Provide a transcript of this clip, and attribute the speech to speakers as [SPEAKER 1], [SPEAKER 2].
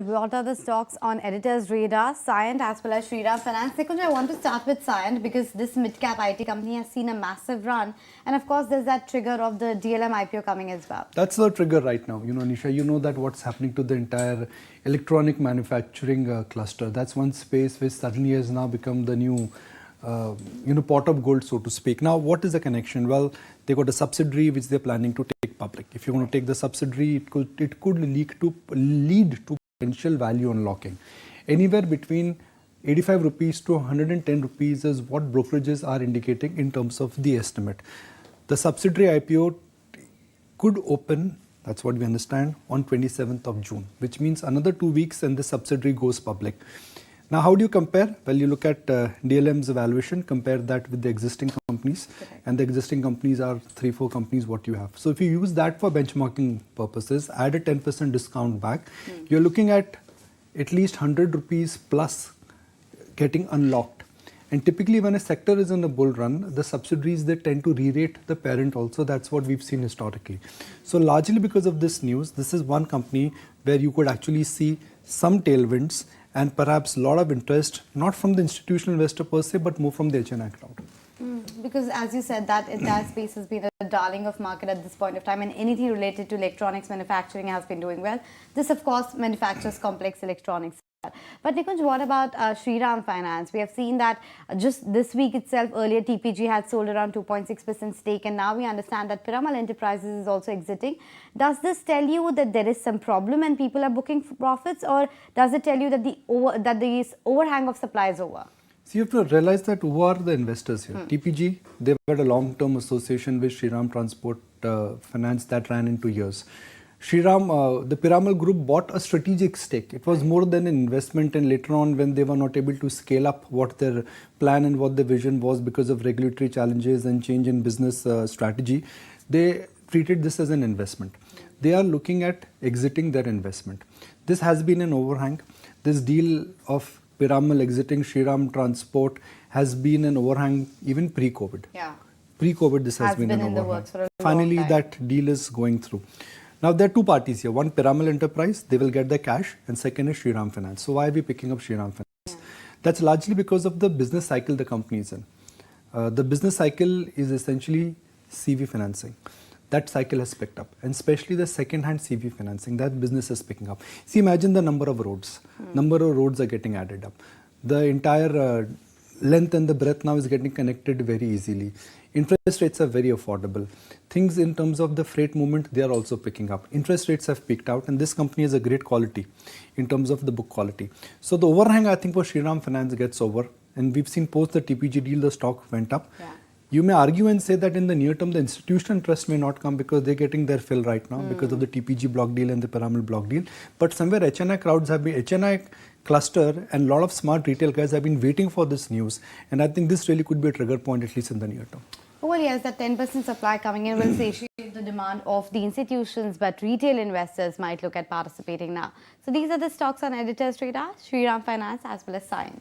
[SPEAKER 1] What are the stocks on editor's radar? Cyient as well as Shriram Finance. Nikunj, I want to start with Cyient because this mid-cap IT company has seen a massive run. And of course, there's that trigger of the DLM IPO coming as well.
[SPEAKER 2] That's the trigger right now. Nisha, you know that what's happening to the entire electronic manufacturing cluster. That's one space which suddenly has now become the new pot of gold, so to speak. Now, what is the connection? Well, they got a subsidiary which they're planning to take public. If you want to take the subsidiary, it could lead to potential value unlocking. Anywhere between 85 rupees to 110 rupees is what brokerages are indicating in terms of the estimate. The subsidiary IPO could open, that's what we understand, on 27th of June, which means another 2 weeks and the subsidiary goes public. Now, how do you compare? Well, you look at DLM's valuation, compare that with the existing companies, and the existing companies are 3-4 companies what you have. So if you use that for benchmarking purposes, add a 10% discount back, you're looking at least 100 rupees plus getting unlocked. And typically when a sector is in a bull run, the subsidiaries, they tend to re-rate the parent also. That's what we've seen historically. So largely because of this news, this is one company where you could actually see some tailwinds and perhaps a lot of interest, not from the institutional investor per se, but more from the HNI crowd.
[SPEAKER 1] Because as you said, that entire space has been a darling of market at this point of time, and anything related to electronics manufacturing has been doing well. This, of course, manufactures complex electronics. But Nikunj, what about Shriram Finance? We have seen that just this week itself, earlier TPG had sold around 2.6% stake, and now we understand that Piramal Enterprises is also exiting. Does this tell you that there is some problem and people are booking profits, or does it tell you that the overhang of supply is over?
[SPEAKER 2] So you have to realize that who are the investors here? TPG, they've had a long-term association with Shriram Transport Finance that ran into years. Shriram, the Piramal Group bought a strategic stake. It was more than an investment, and later on when they were not able to scale up what their plan and what their vision was because of regulatory challenges and change in business strategy, they treated this as an investment. They are looking at exiting their investment. This has been an overhang. This deal of Piramal exiting Shriram Transport has been an overhang even pre-COVID.
[SPEAKER 1] Yeah.
[SPEAKER 2] Pre-COVID, this has been an overhang.
[SPEAKER 1] In the works for a
[SPEAKER 2] Finally,
[SPEAKER 1] long time.
[SPEAKER 2] that deal is going through. Now, there are two parties here. One, Piramal Enterprise, they will get the cash, and second is Shriram Finance. So why are we picking up Shriram Finance? Yeah. That's largely because of the business cycle the company is in. The business cycle is essentially CV financing. That cycle has picked up, and especially the second-hand CV financing, that business is picking up. See, imagine the number of roads. Number of roads are getting added up. The entire length and the breadth now is getting connected very easily. Interest rates are very affordable. Things in terms of the freight movement, they are also picking up. Interest rates have peaked out, and this company has a great quality in terms of the book quality. So the overhang, I think, for Shriram Finance gets over, and we've seen post the TPG deal, the stock went up. Yeah. You may argue and say that in the near term, the institutional interest may not come because they're getting their fill right now because of the TPG block deal and the Piramal block deal. But somewhere HNI crowds have been, HNI cluster and a lot of smart retail guys have been waiting for this news. And I think this really could be a trigger point, at least in the near term.
[SPEAKER 1] Well, yes, that 10% supply coming in will satiate the demand of the institutions, but retail investors might look at participating now. So these are the stocks on editor's radar, Shriram Finance as well as Cyient.